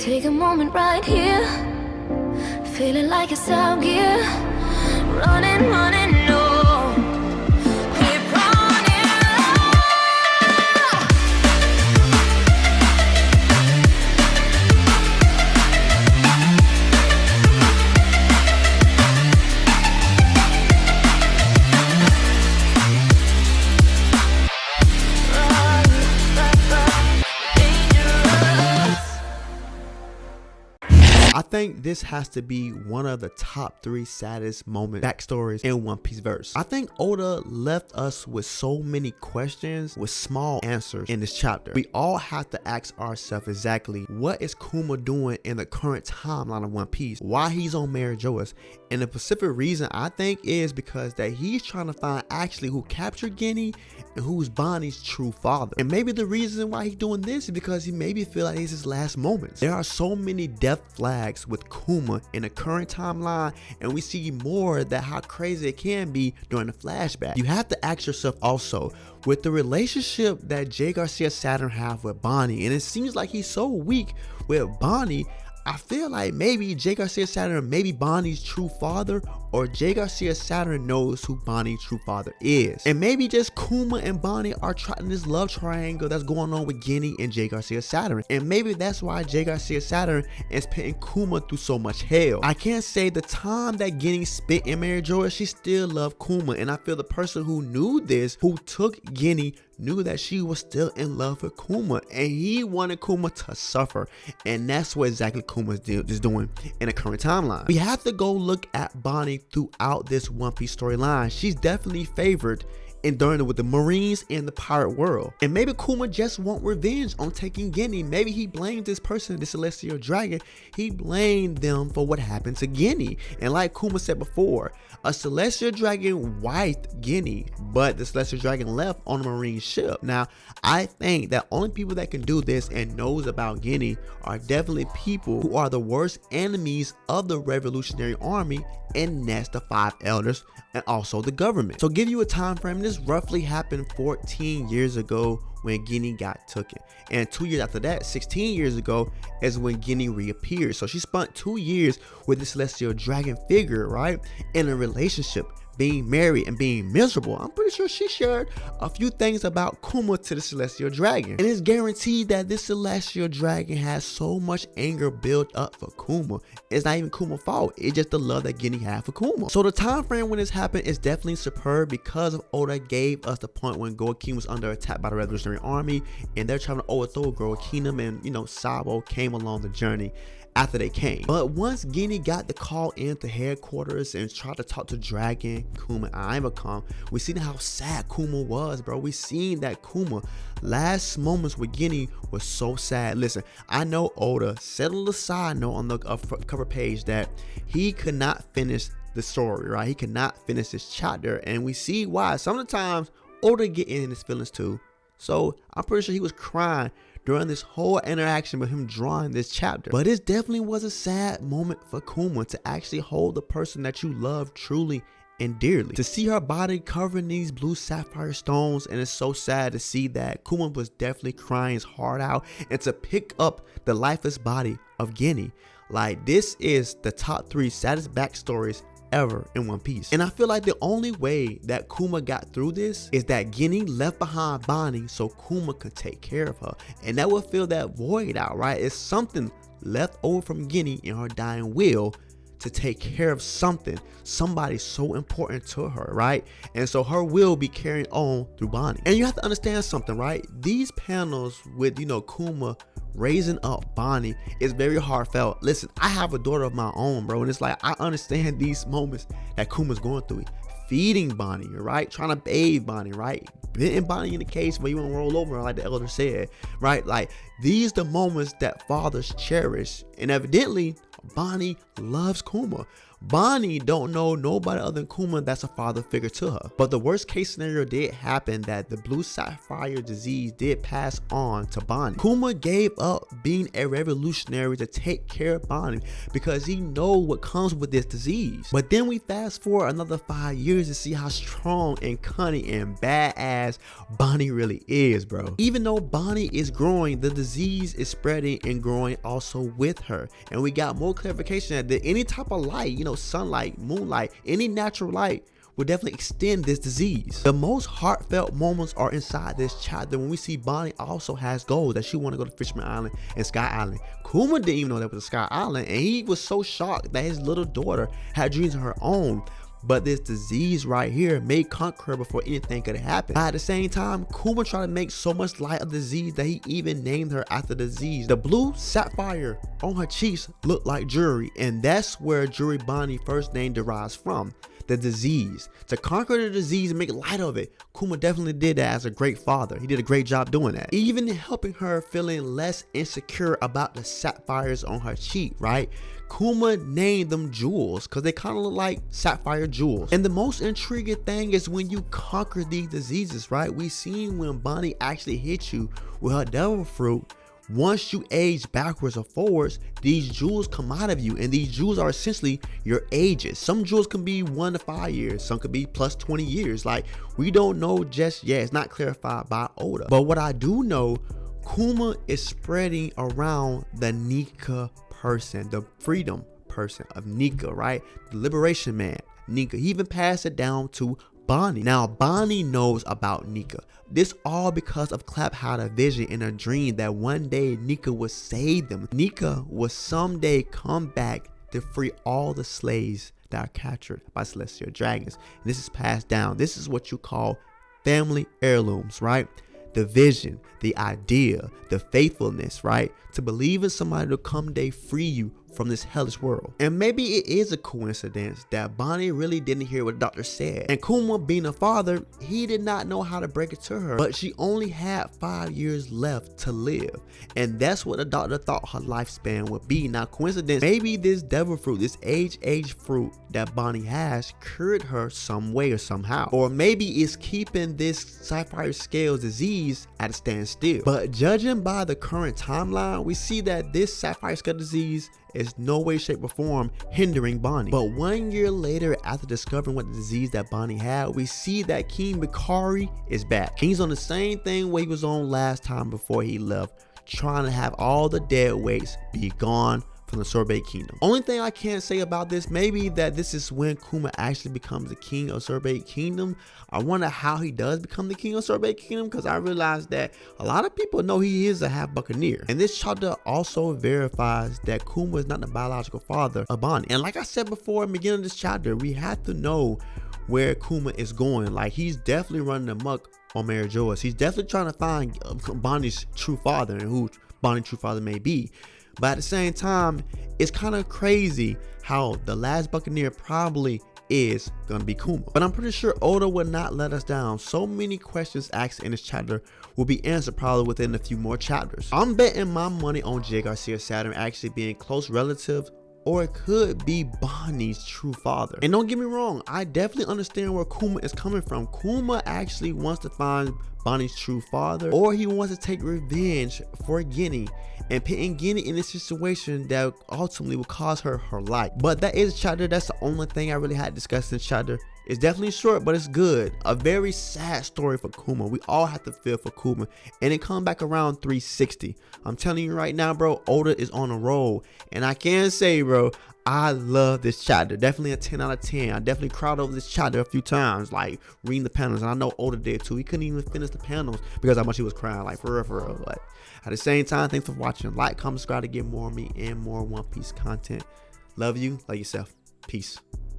Take a moment right here, feeling like it's out gear. Running, running, no. Keep running. I think this has to be one of the top 3 saddest moment backstories in One Piece verse. I think Oda left us with so many questions with small answers in this chapter. We all have to ask ourselves exactly what is Kuma doing in the current timeline of One Piece, why he's on Mary Joas, and the specific reason I think is because that he's trying to find actually who captured Ginny and who's Bonney's true father. And maybe the reason why he's doing this is because he maybe feel like it's his last moments. There are so many death flags with Kuma in the current timeline, and we see more that how crazy it can be during the flashback. You have to ask yourself also, with the relationship that Jay Garcia Saturn have with Bonney, and it seems like he's so weak with Bonney, I feel like maybe Jay Garcia Saturn may be Bonney's true father, or Jay Garcia Saturn knows who Bonney's true father is. And maybe just Kuma and Bonney are trying this love triangle that's going on with Ginny and Jay Garcia Saturn. And maybe that's why Jay Garcia Saturn is putting Kuma through so much hell. I can't say the time that Ginny spit in Mary Joas, she still loved Kuma. And I feel the person who knew this, who took Ginny, knew that she was still in love with Kuma, and he wanted Kuma to suffer. And that's what exactly Kuma is doing in the current timeline. We have to go look at Bonney throughout this One Piece storyline. She's definitely favored and during with the Marines and the pirate world. And maybe Kuma just want revenge on taking Ginny. Maybe he blamed this person, the Celestial Dragon. He blamed them for what happened to Ginny. And like Kuma said before, a Celestial Dragon wiped Ginny, but the Celestial Dragon left on a Marine ship. Now, I think that only people that can do this and knows about Ginny are definitely people who are the worst enemies of the Revolutionary Army, and that's the 5 elders and also the government. So give you a time frame, this roughly happened 14 years ago when Ginny got taken, and 2 years after that, 16 years ago, is when Ginny reappeared. So she spent 2 years with the Celestial Dragon figure, right, in a relationship, being married and being miserable. I'm pretty sure she shared a few things about Kuma to the Celestial Dragon, and it's guaranteed that this Celestial Dragon has so much anger built up for Kuma. It's not even Kuma's fault, it's just the love that Ginny had for Kuma. So the time frame when this happened is definitely superb, because of Oda gave us the point when Goa-King was under attack by the Revolutionary Army, and they're trying to overthrow Goa-Kingdom, and Sabo came along the journey after they came. But once Ginny got the call into headquarters and tried to talk to Dragon, Kuma, and Ivancom, we seen how sad Kuma was, bro. We seen that Kuma last moments with Ginny was so sad. Listen, I know Oda said a little side note on the cover page that he could not finish the story, right? He could not finish this chapter, and we see why. Sometimes Oda get in his feelings too. So I'm pretty sure he was crying during this whole interaction with him drawing this chapter. But it definitely was a sad moment for Kuma to actually hold the person that you love truly and dearly. To see her body covered in these blue sapphire stones, and it's so sad to see that Kuma was definitely crying his heart out, and to pick up the lifeless body of Ginny. Like, this is the top 3 saddest backstories ever in One Piece. And I feel like the only way that Kuma got through this is that Ginny left behind Bonney so Kuma could take care of her, and that will fill that void out, right? It's something left over from Ginny in her dying will to take care of somebody so important to her, right? And so her will be carried on through Bonney. And you have to understand something, right? These panels with Kuma raising up Bonney is very heartfelt. Listen, I have a daughter of my own, bro, and it's like I understand these moments that Kuma's going through. Feeding Bonney, right? Trying to bathe Bonney, right? Putting Bonney in the case where you want to roll over, like the elder said, right? Like, these the moments that fathers cherish, and evidently Bonney loves Kuma. Bonney don't know nobody other than Kuma that's a father figure to her. But the worst case scenario did happen, that the blue sapphire disease did pass on to Bonney. Kuma gave up being a revolutionary to take care of Bonney because he know what comes with this disease. But then we fast forward another 5 years to see how strong and cunning and badass Bonney really is, bro. Even though Bonney is growing, the disease is spreading and growing also with her. And we got more clarification that any type of light, you know, sunlight, moonlight, any natural light will definitely extend this disease. The most heartfelt moments are inside this chapter when we see Bonney also has goals that she want to go to Fisherman Island and Sky Island. Kuma didn't even know that was a Sky Island, and he was so shocked that his little daughter had dreams of her own. But this disease right here may conquer her before anything could happen. But at the same time, Kuma tried to make so much light of the disease that he even named her after the disease. The blue sapphire on her cheeks looked like jewelry, and that's where jewelry Bonney's first name derives from. The disease. To conquer the disease and make light of it, Kuma definitely did that as a great father. He did a great job doing that. Even helping her feeling less insecure about the sapphires on her cheek, right? Kuma named them jewels because they kind of look like sapphire jewels. And the most intriguing thing is when you conquer these diseases, right? We seen when Bonney actually hit you with her devil fruit. Once you age backwards or forwards, these jewels come out of you, and these jewels are essentially your ages. Some jewels can be 1 to 5 years, some could be plus 20 years. Like, we don't know just yet. It's not clarified by Oda. But what I do know, Kuma is spreading around the Nika person, the freedom person of Nika, right? The liberation man, Nika. He even passed it down to Bonney. Now Bonney knows about Nika. This all because of Clap had a vision in a dream that one day Nika would save them. Nika will someday come back to free all the slaves that are captured by celestial dragons. And this is passed down. This is what you call family heirlooms, right? The vision, the idea, the faithfulness, right? To believe in somebody to come day free you from this hellish world. And maybe it is a coincidence that Bonney really didn't hear what the doctor said. And Kuma, being a father, he did not know how to break it to her. But she only had 5 years left to live. And that's what the doctor thought her lifespan would be. Now, coincidence, maybe this devil fruit, this age fruit that Bonney has cured her some way or somehow. Or maybe it's keeping this Sapphire Scale disease at a standstill. But judging by the current timeline, we see that this Sapphire Scale disease is no way, shape, or form hindering Bonney. But 1 year later, after discovering what the disease that Bonney had, we see that King Bakari is back. He's on the same thing where he was on last time before he left, trying to have all the dead weights be gone from the Sorbet Kingdom. Only thing I can't say about this, maybe that this is when Kuma actually becomes the king of Sorbet Kingdom. I wonder how he does become the king of Sorbet Kingdom, because I realized that a lot of people know he is a half buccaneer. And this chapter also verifies that Kuma is not the biological father of Bonney. And like I said before in the beginning of this chapter, we have to know where Kuma is going. Like, he's definitely running amok on Mary Joyce. He's definitely trying to find Bonnie's true father and who Bonnie's true father may be. But at the same time, it's kind of crazy how the last Buccaneer probably is gonna be Kuma. But I'm pretty sure Oda will not let us down. So many questions asked in this chapter will be answered probably within a few more chapters. I'm betting my money on Jay Garcia Saturn actually being close relatives, or it could be Bonnie's true father. And don't get me wrong, I definitely understand where Kuma is coming from. Kuma actually wants to find Bonnie's true father, or he wants to take revenge for Ginny and putting Ginny in a situation that ultimately will cause her life. But that is a chapter. That's the only thing I really had to discuss in this chapter. It's definitely short, but it's good. A very sad story for Kuma. We all have to feel for Kuma, and it come back around 360. I'm telling you right now, bro, Oda is on a roll, and I can say, bro, I love this chapter. Definitely a 10 out of 10. I definitely cried over this chapter a few times, like reading the panels, and I know Oda did too. He couldn't even finish the panels because how much he was crying, like for real. But at the same time, thanks for watching. Like, comment, subscribe to get more of me and more One Piece content. Love you, love yourself. Peace.